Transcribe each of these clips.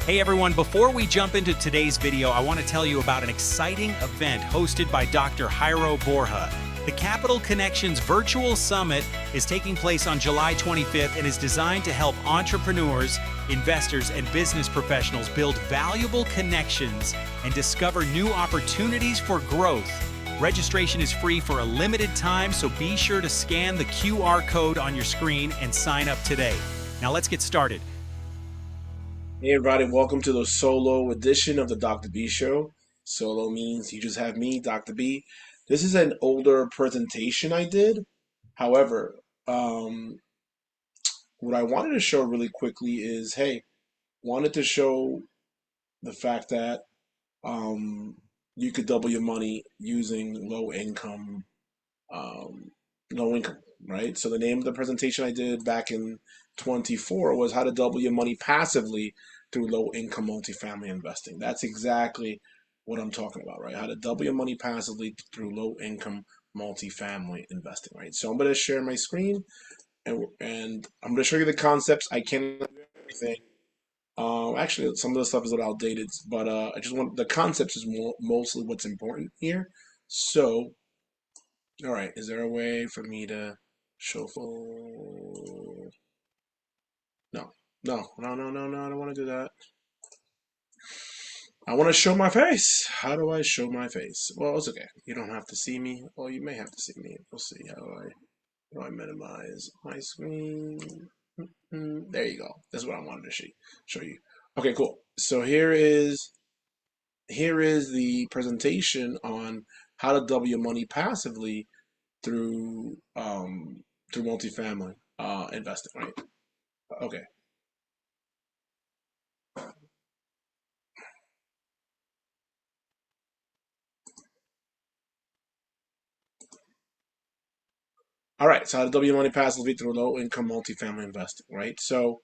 Hey everyone, before we jump into today's video, I want to tell you about an exciting event hosted by Dr. Jairo Borja. The Capital Connections Virtual Summit is taking place on July 25th and is designed to help entrepreneurs, investors, and business professionals build valuable connections and discover new opportunities for growth. Registration is free for a limited time, so be sure to scan the QR code on your screen and sign up today. Now let's get started. Hey everybody, welcome to the solo edition of the Dr. B Show. Solo means you just have me, Dr. B. This is an older presentation I did. However, what I wanted to show really quickly is, wanted to show the fact that you could double your money using low income, right? So the name of the presentation I did back in 24 was how to double your money passively through low income multifamily investing. That's exactly what I'm talking about, right? How to double your money passively through low income multifamily investing, right? So I'm going to share my screen and I'm going to show you the concepts. I can't do everything. Actually, some of the stuff is a little outdated, but I just want the concepts is mostly what's important here. So, all right, is there a way for me to show full? No, no, I don't want to do that. I want to show my face. How do I show my face? Well, it's okay. You don't have to see me. Well, you may have to see me. We'll see. How do I minimize my screen? There you go. That's what I wanted to show you. Okay, cool. So here is the presentation on how to double your money passively through multifamily investing, right? Okay. All right. So how to double your money passively through low income multifamily investing, right? So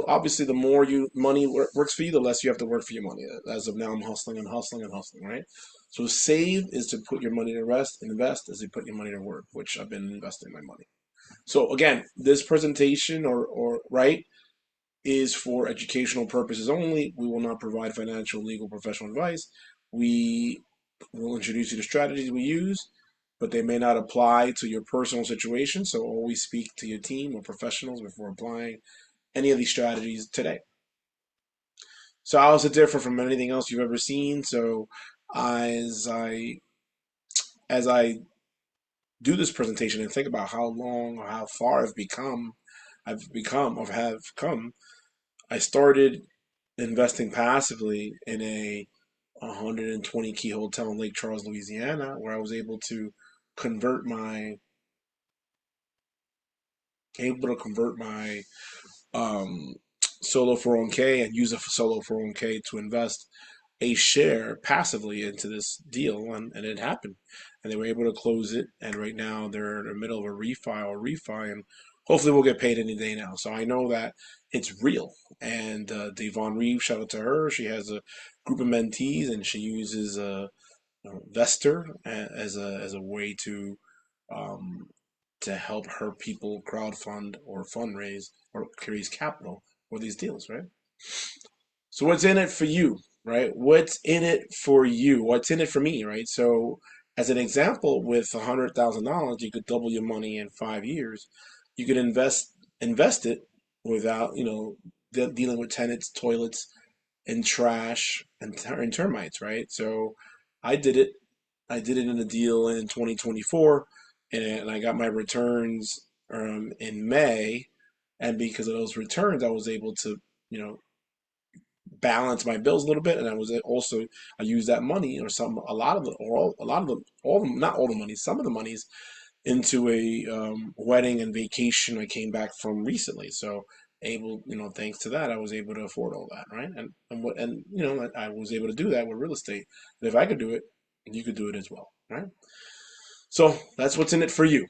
obviously, the more money works for you, the less you have to work for your money. As of now, I'm hustling and hustling and hustling, right? So save is to put your money to rest. Invest is to put your money to work, which I've been investing my money. So again, this presentation or right is for educational purposes only. We will not provide financial, legal, professional advice. We will introduce you to strategies we use, but they may not apply to your personal situation. So always speak to your team or professionals before applying any of these strategies today. So how is it different from anything else you've ever seen? So as I do this presentation and think about how long or how far have come, I started investing passively in a 120 key hotel in Lake Charles, Louisiana, where I was convert my able to convert my solo 401k and use a solo 401k to invest a share passively into this deal, and it happened. And they were able to close it, and right now they're in the middle of a refi, and hopefully we'll get paid any day now. So I know that it's real. And Devon Reeves, shout out to her. She has a group of mentees, and she uses a Vestor as a way um, to help her people crowdfund or fundraise or raise capital for these deals, right? So what's in it for you, right? What's in it for you? What's in it for me, right? So as an example, with $100,000, you could double your money in 5 years. You could invest it without, dealing with tenants, toilets, and trash and termites, right? So I did it. I did it in a deal in 2024, and I got my returns in May. And because of those returns, I was able to, you know, balance my bills a little bit, and I used that money or a lot of the or all, a lot of the all the, not all the money, some of the monies into a wedding and vacation I came back from recently. So thanks to that, I was able to afford all that, right? And I was able to do that with real estate. And if I could do it, you could do it as well, right? So that's what's in it for you.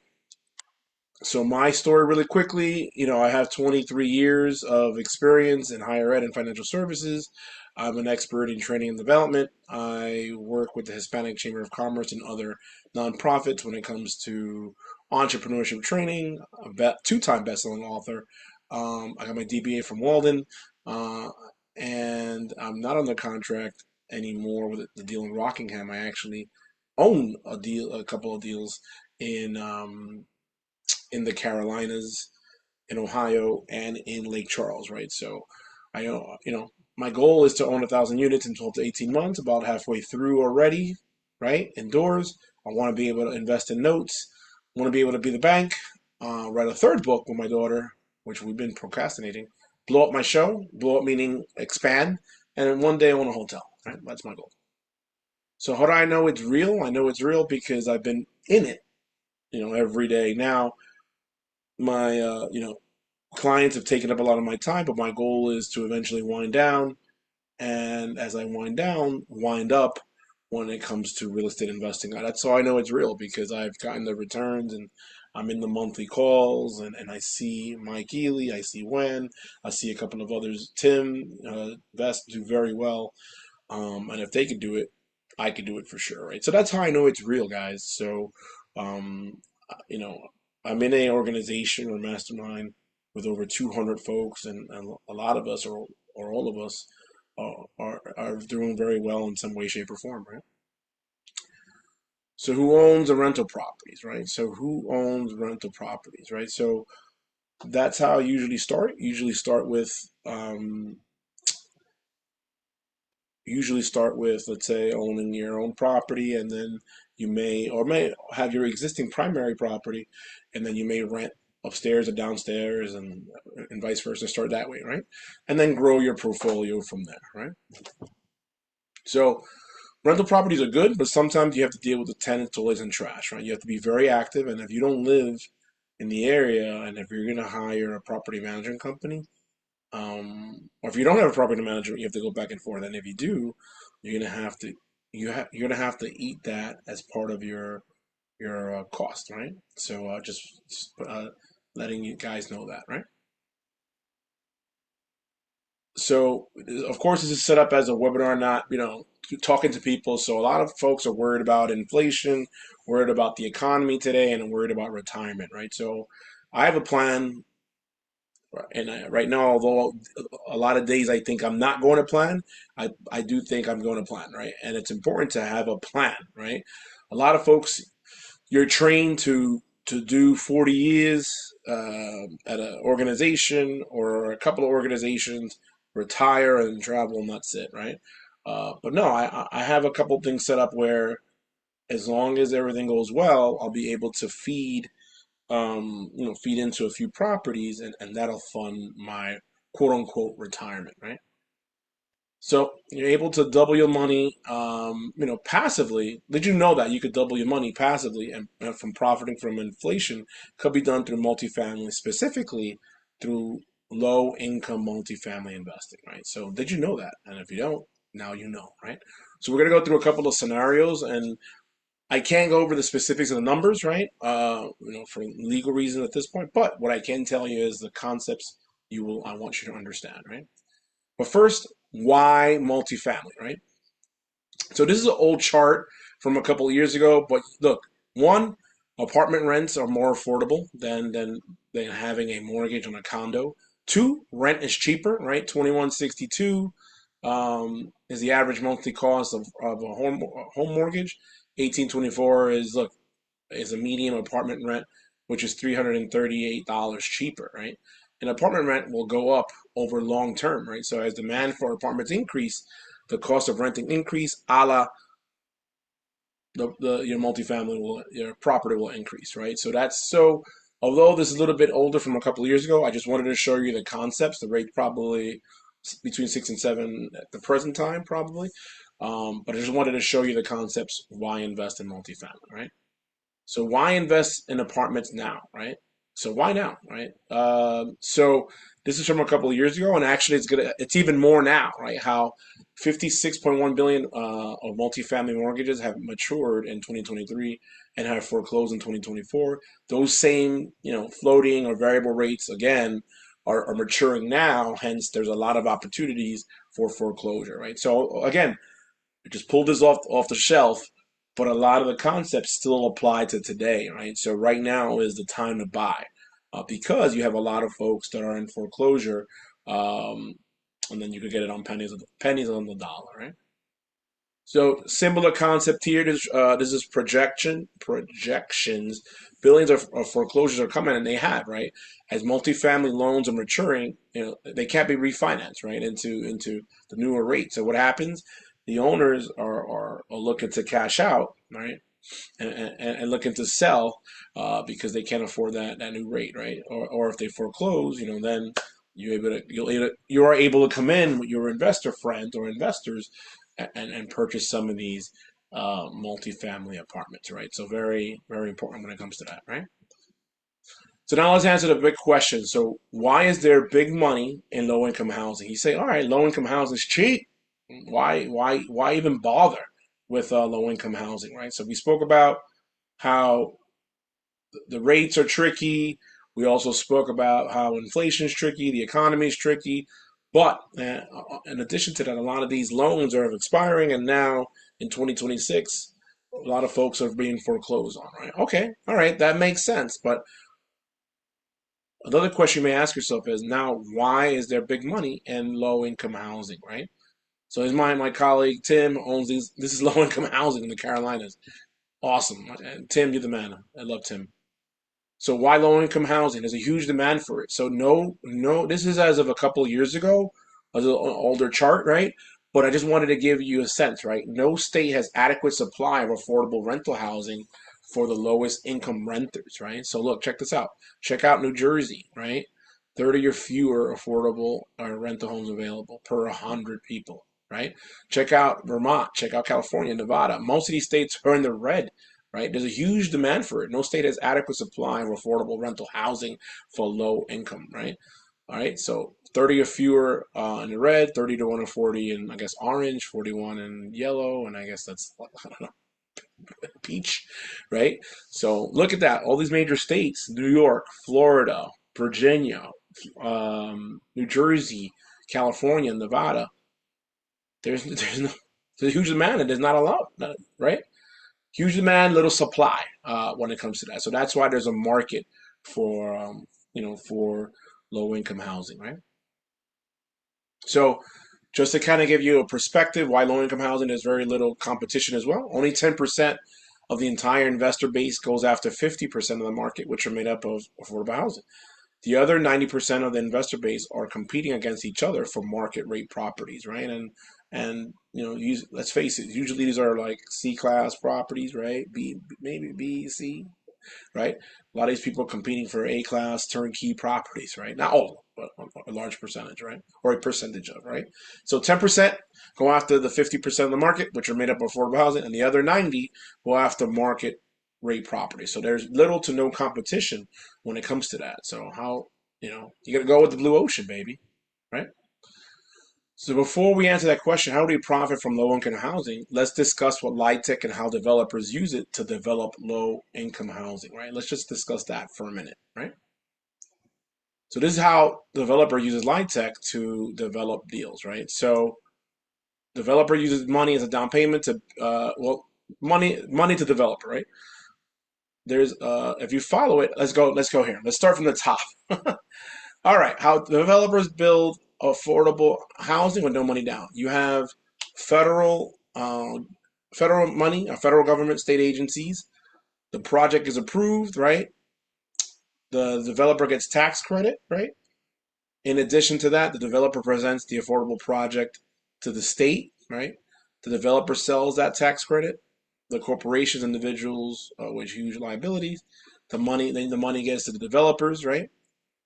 So my story really quickly, I have 23 years of experience in higher ed and financial services. I'm an expert in training and development. I work with the Hispanic Chamber of Commerce and other nonprofits when it comes to entrepreneurship training. I'm a two-time best-selling author. I got my DBA from Walden, uh, and I'm not under contract anymore with the deal in Rockingham. I actually own a couple of deals in in the Carolinas, in Ohio, and in Lake Charles, right? So I know, my goal is to own 1,000 units in 12 to 18 months, about halfway through already, right? Indoors. I want to be able to invest in notes. I want to be able to be the bank, write a third book with my daughter, which we've been procrastinating, blow up my show, blow up meaning expand, and then one day own a hotel, right? That's my goal. So how do I know it's real? I know it's real because I've been in it, every day. Now, my, clients have taken up a lot of my time, but my goal is to eventually wind down. And as I wind down, wind up when it comes to real estate investing. That's how I know it's real because I've gotten the returns and I'm in the monthly calls and I see Mike Ely, I see Wen, I see a couple of others, Tim, Vest do very well. And if they could do it, I could do it for sure, right? So that's how I know it's real, guys. So, um, you know, I'm in a organization or mastermind with over 200 folks, and a lot of us, or all of us, are doing very well in some way, shape, or form, right? So who owns the rental properties, right? So who owns rental properties, right? So that's how I usually start. Usually start with, let's say, owning your own property, and then you may have your existing primary property, and then you may rent upstairs or downstairs, and vice versa. Start that way, right? And then grow your portfolio from there, right? So rental properties are good, but sometimes you have to deal with the tenants, toys, and trash, right? You have to be very active, and if you don't live in the area, and if you're going to hire a property management company, or if you don't have a property management, you have to go back and forth. And if you do, you're gonna have to you're gonna have to eat that as part of your cost, right? So just letting you guys know that, right? So of course this is set up as a webinar, not talking to people. So a lot of folks are worried about inflation, worried about the economy today, and worried about retirement, right? So I have a plan. And right now, although a lot of days I think I'm not going to plan, I do think I'm going to plan, right? And it's important to have a plan, right? A lot of folks, you're trained to do 40 years at an organization or a couple of organizations, retire and travel, and that's it, right? But no, I have a couple things set up where as long as everything goes well, I'll be able to feed into a few properties, and that'll fund my quote unquote retirement, right? So you're able to double your money, passively. Did you know that you could double your money passively and from profiting from inflation could be done through multifamily, specifically through low income multifamily investing, right? So did you know that? And if you don't, now you know, right? So we're gonna go through a couple of scenarios, and I can't go over the specifics of the numbers, right? For legal reasons at this point. But what I can tell you is the concepts I want you to understand, right? But first, why multifamily, right? So this is an old chart from a couple of years ago, but look, one, apartment rents are more affordable than having a mortgage on a condo. Two, rent is cheaper, right? 2162 is the average monthly cost of a home mortgage. 1824 is a medium apartment rent, which is $338 cheaper, right? And apartment rent will go up over long term, right? So as demand for apartments increase, the cost of renting increase, a la your multifamily your property will increase, right? So although this is a little bit older from a couple of years ago, I just wanted to show you the concepts. The rate probably between 6 and 7 at the present time, probably. But I just wanted to show you the concepts why invest in multifamily, right? So why invest in apartments now, right? So why now, right? So this is from a couple of years ago, and actually it's even more now, right? How 56.1 billion of multifamily mortgages have matured in 2023 and have foreclosed in 2024. Those same, floating or variable rates again are maturing now. Hence, there's a lot of opportunities for foreclosure, right? So again, I just pulled this off the shelf, but a lot of the concepts still apply to today, right? So right now is the time to buy, because you have a lot of folks that are in foreclosure, um, and then you could get it on pennies on the dollar, right? So similar concept here. This is projections. Billions of foreclosures are coming, and they have, right. As multifamily loans are maturing, they can't be refinanced, right, into the newer rate. So what happens? The owners are looking to cash out, right, and looking to sell because they can't afford that new rate, right? Or if they foreclose, then you are able to come in with your investor friends or investors and purchase some of these multifamily apartments, right? So very very important when it comes to that, right? So now let's answer the big question. So why is there big money in low income housing? You say, all right, low income housing is cheap. Why even bother with low income housing, right? So we spoke about how the rates are tricky. We also spoke about how inflation is tricky, the economy is tricky. But in addition to that, a lot of these loans are expiring, and now in 2026, a lot of folks are being foreclosed on, right? Okay, all right, that makes sense. But another question you may ask yourself is now, why is there big money in low income housing, right? So is my colleague Tim owns these. This is low income housing in the Carolinas. Awesome, Tim, you're the man. I love Tim. So why low income housing? There's a huge demand for it. So no, this is as of a couple of years ago, as an older chart, right? But I just wanted to give you a sense, right? No state has adequate supply of affordable rental housing for the lowest income renters, right? So look, check this out. Check out New Jersey, right? 30 or fewer affordable rental homes available per 100 people, right? Check out Vermont, check out California, Nevada. Most of these states are in the red, right? There's a huge demand for it. No state has adequate supply of affordable rental housing for low income, right? All right, so 30 or fewer in the red, 30 to 140 in, I guess, orange, 41 in yellow, and I guess that's, I don't know, peach, right? So look at that. All these major states, New York, Florida, Virginia, New Jersey, California, Nevada, there's no, there's a huge demand and there's not a lot, right? Huge demand, little supply when it comes to that. So that's why there's a market for for low income housing, right? So just to kind of give you a perspective, why low income housing there's very little competition as well. Only 10% of the entire investor base goes after 50% of the market, which are made up of affordable housing. The other 90% of the investor base are competing against each other for market rate properties, right? And let's face it, usually these are like C class properties, right? B, maybe B, C, right? A lot of these people are competing for A class turnkey properties, right? Not all, but a large percentage, right? Or a percentage of, right? So 10% go after the 50% of the market, which are made up of affordable housing, and the other 90 go after market rate property. So there's little to no competition when it comes to that. So how, you got to go with the blue ocean, baby, right? So before we answer that question, how do we profit from low-income housing? Let's discuss what LIHTC and how developers use it to develop low-income housing, right? Let's just discuss that for a minute, right? So this is how developer uses LIHTC to develop deals, right? So developer uses money as a down payment to, money to developer, right? There's, if you follow it, let's go here. Let's start from the top. All right, how developers build affordable housing with no money down. You have federal federal money, federal government, state agencies. The project is approved, right? The developer gets tax credit, right? In addition to that, the developer presents the affordable project to the state, right? The developer sells that tax credit. The corporations, individuals with huge liabilities, the money gets to the developers, right?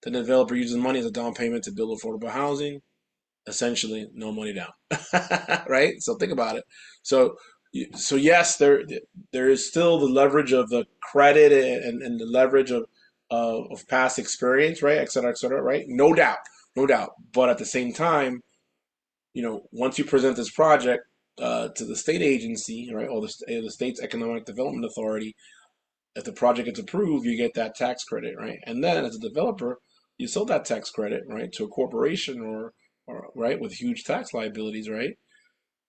The developer uses money as a down payment to build affordable housing. Essentially, no money down, right? So think about it. So, so yes, there is still the leverage of the credit and the leverage of past experience, right? Et cetera, right? No doubt, no doubt. But at the same time, once you present this project to the state agency, right, or the state's economic development authority, if the project gets approved, you get that tax credit, right? And then as a developer, you sell that tax credit, right, to a corporation or right with huge tax liabilities, right?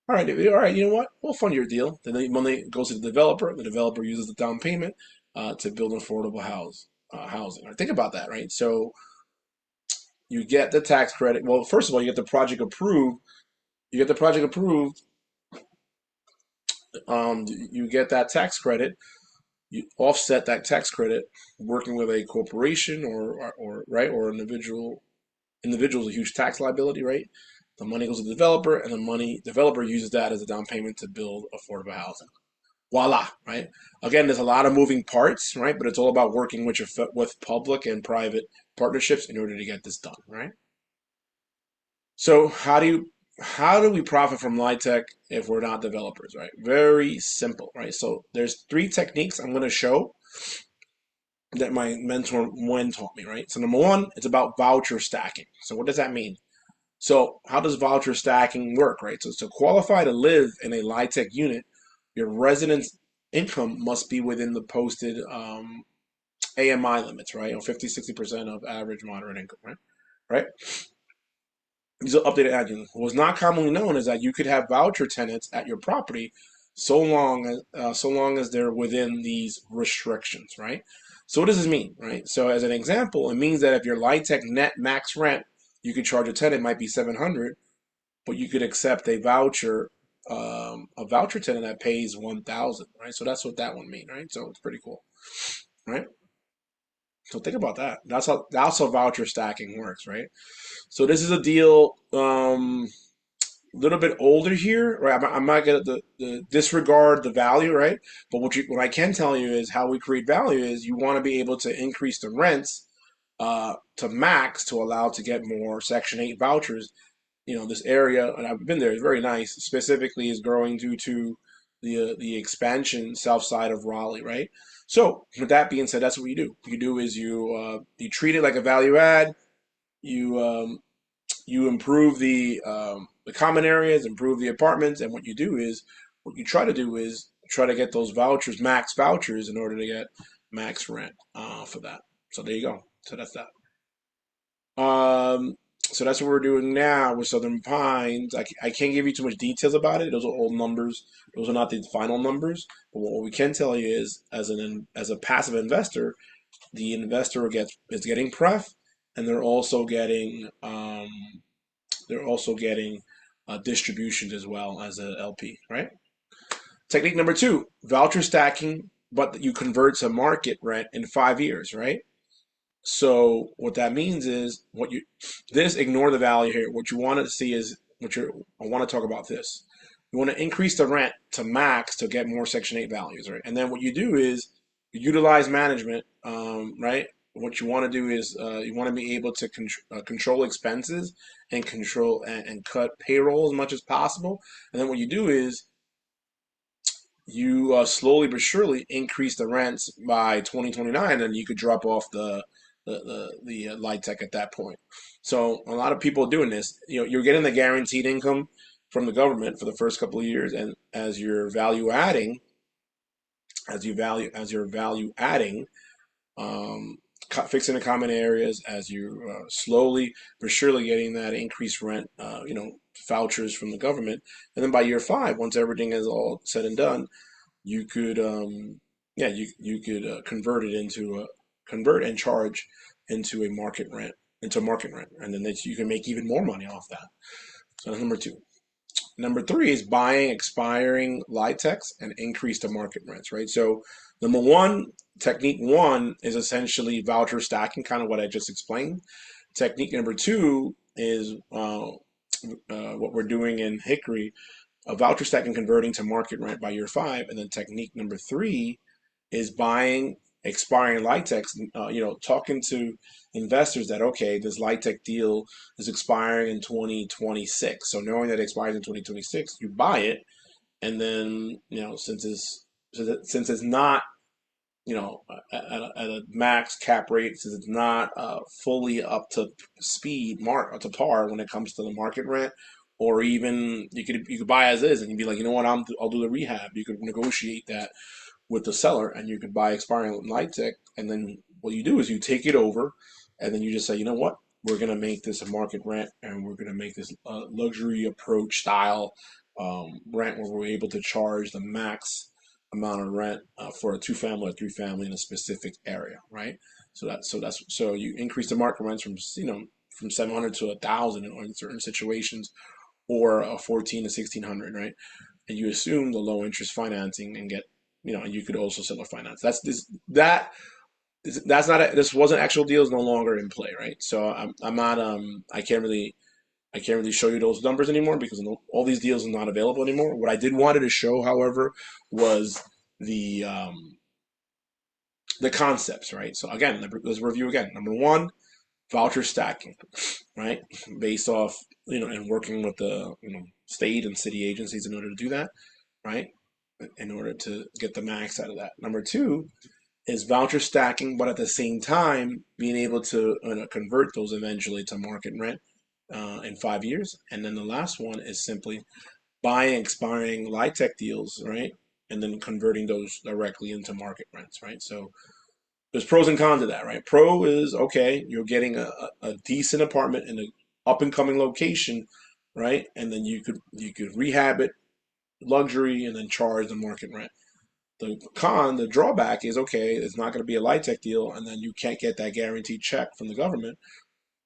All right, you know what? We'll fund your deal. Then the money goes to the developer. The developer uses the down payment to build an affordable housing. Right? Think about that, right? So you get the tax credit. Well, first of all, you get the project approved. You get the project approved. You get that tax credit. You offset that tax credit working with a corporation or right or individual is a huge tax liability, right? The money goes to the developer, and the money developer uses that as a down payment to build affordable housing. Voila, right? Again, there's a lot of moving parts, right? But it's all about working with public and private partnerships in order to get this done, right? So how do we profit from LIHTC if we're not developers, right? Very simple, right? So there's three techniques I'm going to show that my mentor Wen taught me, right? So number one, it's about voucher stacking. So what does that mean? So how does voucher stacking work, right? So to qualify to live in a LIHTC unit, your residence income must be within the posted AMI limits, right? Or 50, 60% of average moderate income, right? Right? These are updated addresses. What's not commonly known is that you could have voucher tenants at your property so long as they're within these restrictions, right? So what does this mean, right? So as an example, it means that if your LIHTC net max rent you could charge a tenant might be 700, but you could accept a voucher tenant that pays 1,000, right? So that's what that one means, right? So it's pretty cool, right? So think about that. That's how voucher stacking works, right? So this is a deal. Little bit older here, right? I'm not gonna disregard the value, right? But what I can tell you is how we create value is you want to be able to increase the rents to max to allow to get more Section 8 vouchers. This area, and I've been there, is very nice. Specifically, is growing due to the expansion south side of Raleigh, right? So with that being said, that's what you do. You do is you treat it like a value add. You improve the common areas, improve the apartments, and what you try to do is try to get those vouchers, max vouchers, in order to get max rent for that. So there you go. So that's that. So that's what we're doing now with Southern Pines. I can't give you too much details about it. Those are old numbers. Those are not the final numbers. But what we can tell you is, as a passive investor, the investor is getting pref, and they're also getting distributions as well as a LP, right? Technique number two, voucher stacking, but you convert to market rent in 5 years, right? So what that means is ignore the value here. What you want to see is I want to talk about this. You want to increase the rent to max to get more Section 8 values, right? And then what you do is you utilize management, right? What you want to do is you want to be able to control expenses and and cut payroll as much as possible. And then what you do is you slowly but surely increase the rents by 2029, and you could drop off the LIHTC at that point. So a lot of people are doing this. You're getting the guaranteed income from the government for the first couple of years, and as you're value adding, um, fixing the common areas, as you slowly but surely getting that increased rent, vouchers from the government, and then by year five, once everything is all said and done, you could yeah you could convert and charge into a market rent, and then you can make even more money off that. So that's number two. Number three is buying expiring LIHTCs and increase the market rents, right? So number one, technique one is essentially voucher stacking, kind of what I just explained. Technique number two is what we're doing in Hickory, a voucher stack and converting to market rent by year five. And then technique number three is buying expiring LIHTCs, talking to investors that, okay, this LIHTC deal is expiring in 2026. So knowing that it expires in 2026, you buy it. And then, since it's not, at a max cap rate, since it's not fully up to to par when it comes to the market rent, or even you could buy as is, and you'd be like, you know what, I'll do the rehab. You could negotiate that with the seller, and you could buy expiring LIHTC, and then what you do is you take it over, and then you just say, you know what, we're gonna make this a market rent, and we're gonna make this luxury approach style rent where we're able to charge the max amount of rent for a two-family or three-family in a specific area, right? So you increase the market rents from from 700 to 1,000 in certain situations, or a 14 to 1,600, right? And you assume the low interest financing and get, and you could also seller finance. That's not this wasn't actual deals, no longer in play, right? So I'm not I can't really show you those numbers anymore because all these deals are not available anymore. What I did wanted to show, however, was the um, the concepts, right? So again, let's review again. Number one, voucher stacking, right? Based off, and working with the, state and city agencies in order to do that, right? In order to get the max out of that. Number two is voucher stacking, but at the same time being able to convert those eventually to market rent in 5 years. And then the last one is simply buying expiring LIHTC deals, right? And then converting those directly into market rents, right? So there's pros and cons to that, right? Pro is okay, you're getting a decent apartment in an up and coming location, right? And then you could rehab it, luxury, and then charge the market rent. The drawback is okay, it's not going to be a LIHTC deal, and then you can't get that guaranteed check from the government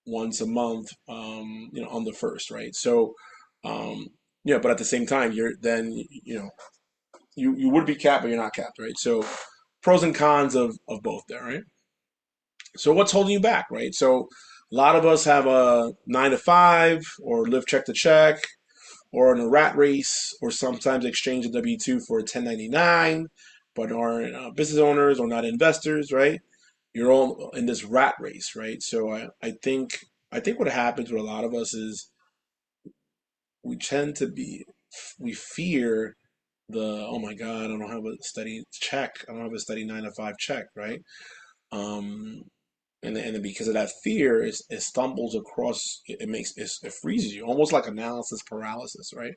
once a month, on the first, right? So, but at the same time, you would be capped, but you're not capped, right? So, pros and cons of both there, right? So what's holding you back, right? So a lot of us have a 9 to 5 or live check to check or in a rat race or sometimes exchange a W-2 for a 1099, but are business owners or not investors, right? You're all in this rat race, right? So I think what happens with a lot of us is we tend to be we fear the, oh my God, I don't have a steady check. I don't have a steady 9 to 5 check, right? Um, and then because of that fear, it stumbles across. It freezes you, almost like analysis paralysis, right?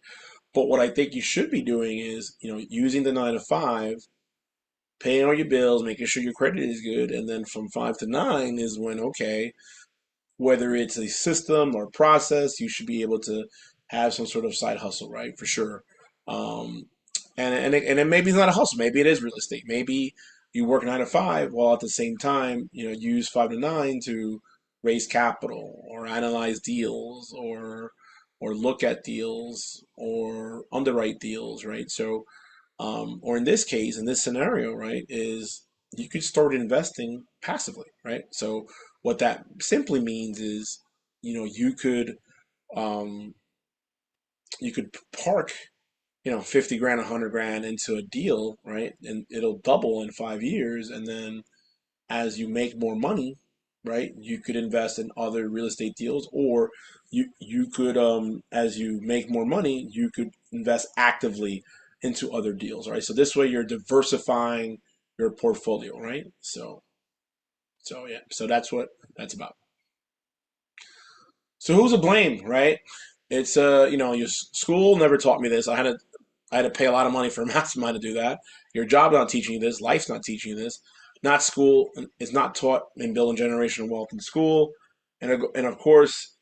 But what I think you should be doing is, using the 9 to 5, paying all your bills, making sure your credit is good, and then from 5 to 9 is when, okay, whether it's a system or process, you should be able to have some sort of side hustle, right? For sure. Um, and maybe it's not a hustle. Maybe it is real estate. Maybe you work 9 to 5 while at the same time, use 5 to 9 to raise capital or analyze deals or look at deals or underwrite deals, right? So, or in this case, in this scenario, right, is you could start investing passively, right? So what that simply means is, you could um, you could park 50 grand, 100 grand into a deal, right? And it'll double in 5 years. And then as you make more money, right, you could invest in other real estate deals, or you could, as you make more money, you could invest actively into other deals, right? So this way you're diversifying your portfolio, right? So yeah, so that's what that's about. So who's to blame, right? It's your school never taught me this. I had to pay a lot of money for a mastermind to do that. Your job not teaching you this. Life's not teaching you this. Not school. It's not taught in building generational wealth in school. And of course,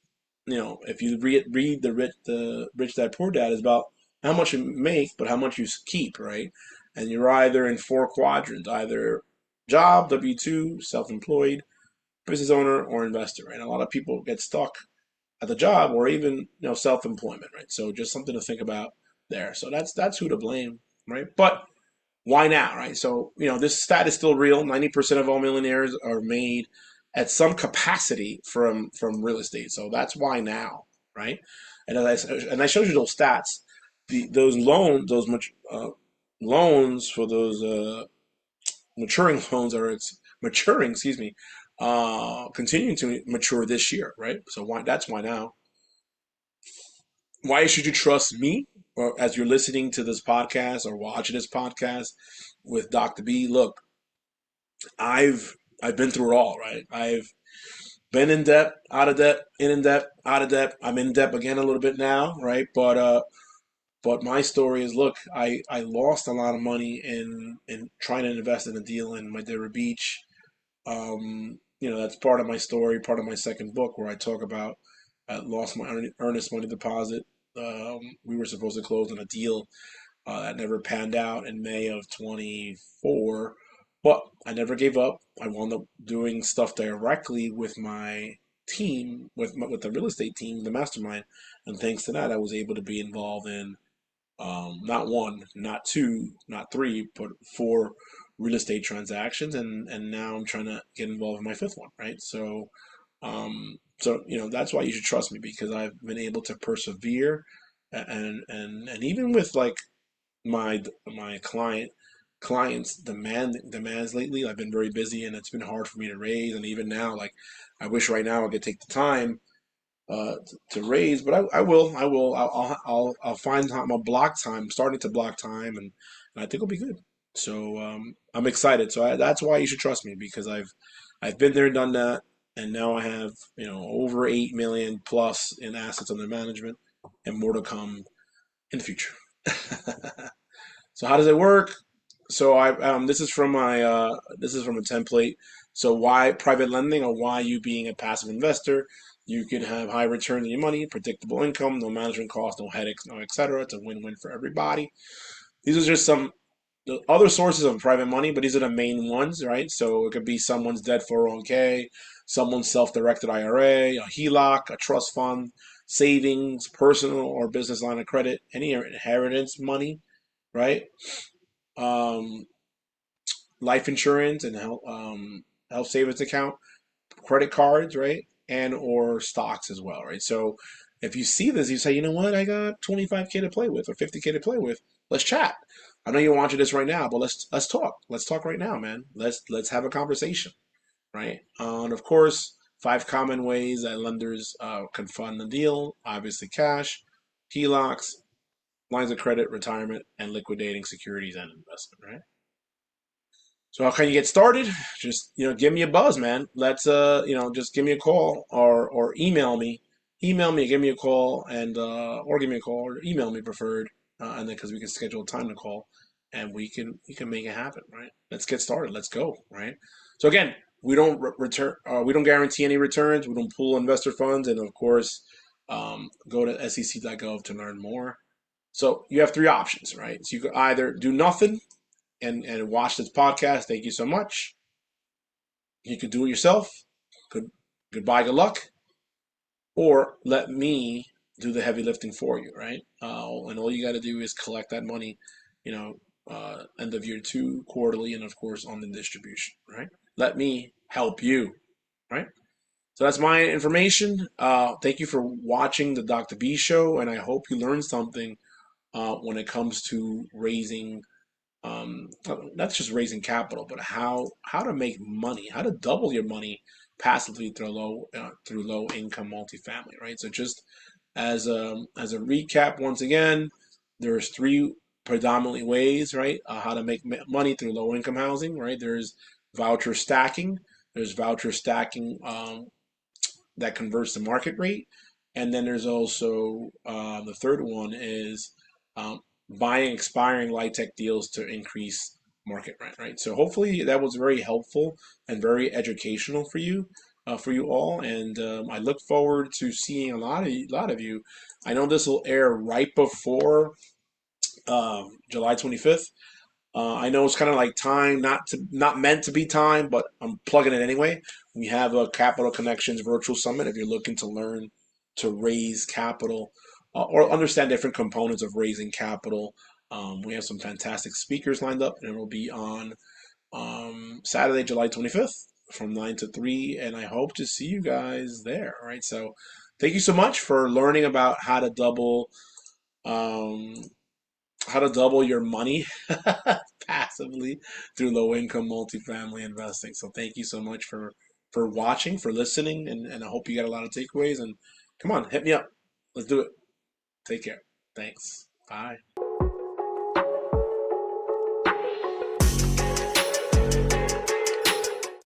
if you read the Rich Dad Poor Dad, is about how much you make, but how much you keep, right? And you're either in four quadrants, either job, W-2, self-employed, business owner, or investor, right? A lot of people get stuck at the job or even self-employment, right? So just something to think about there. So that's who to blame, right? But why now, right? So this stat is still real. 90% of all millionaires are made at some capacity from real estate. So that's why now, right? And I showed you those stats. Those loans, loans for those maturing loans are maturing, excuse me, continuing to mature this year, right? So that's why now. Why should you trust me, or as you're listening to this podcast or watching this podcast with Dr. B? Look, I've been through it all, right? I've been in debt, out of debt, in debt, out of debt. I'm in debt again a little bit now, right? But my story is, look, I lost a lot of money in trying to invest in a deal in Madeira Beach. That's part of my story, part of my second book, where I talk about I lost my earnest money deposit. We were supposed to close on a deal that never panned out in May of 24, but I never gave up. I wound up doing stuff directly with my team, with the real estate team, the mastermind, and thanks to that, I was able to be involved in not one, not two, not three, but four real estate transactions, and now I'm trying to get involved in my fifth one, right? So that's why you should trust me, because I've been able to persevere, and even with like my clients demands lately, I've been very busy and it's been hard for me to raise, and even now, like, I wish right now I could take the time to raise, but I'll find time. I'll block time. I'm starting to block time, and I think it'll be good. So I'm excited. So that's why you should trust me, because I've been there, done that, and now I have over 8 million plus in assets under management, and more to come in the future. So how does it work? So this is from my this is from a template. So why private lending, or why you being a passive investor? You can have high return on your money, predictable income, no management costs, no headaches, no etc. It's a win-win for everybody. These are just some the other sources of private money, but these are the main ones, right? So it could be someone's dead 401k, someone's self-directed IRA, a HELOC, a trust fund, savings, personal or business line of credit, any inheritance money, right? Um, Life insurance and health savings account, credit cards, right? And or stocks as well, right? So if you see this, you say, you know what, I got 25K to play with or 50K to play with. Let's chat. I know you're watching this right now, but let's talk. Let's talk right now, man. Let's have a conversation, right? And of course, 5 common ways that lenders can fund the deal: obviously cash, HELOCs, lines of credit, retirement, and liquidating securities and investment, right? So how can you get started? Just give me a buzz, man. Let's just give me a call, or email me. Email me, give me a call, and or give me a call, or email me preferred, and then because we can schedule a time to call, and we can make it happen, right? Let's get started. Let's go, right? So again, we don't return, we don't guarantee any returns. We don't pool investor funds, and of course, go to sec.gov to learn more. So you have 3 options, right? So you could either do nothing and watch this podcast. Thank you so much. You could do it yourself. Good, goodbye, good luck. Or let me do the heavy lifting for you, right? And all you got to do is collect that money, end of year 2, quarterly, and of course on the distribution, right? Let me help you, right? So that's my information. Thank you for watching the Dr. B show, and I hope you learned something when it comes to raising not just raising capital, but how to make money, how to double your money passively through low income multifamily, right? So just as a recap, once again, there's 3 predominantly ways, right? How to make money through low income housing, right? There's voucher stacking. There's voucher stacking that converts the market rate, and then there's also the third one is um, buying expiring light tech deals to increase market rent, right? So hopefully that was very helpful and very educational for you all, and I look forward to seeing a lot of you. I know this will air right before July 25th. I know it's kind of like time, not meant to be time, but I'm plugging it anyway. We have a Capital Connections virtual summit if you're looking to learn to raise capital or understand different components of raising capital. We have some fantastic speakers lined up, and it will be on Saturday, July 25th from 9 to 3, and I hope to see you guys there. All right, so thank you so much for learning about um, how to double your money passively through low income multifamily investing. So thank you so much for watching, for listening, and I hope you got a lot of takeaways. And come on, hit me up. Let's do it. Take care. Thanks. Bye.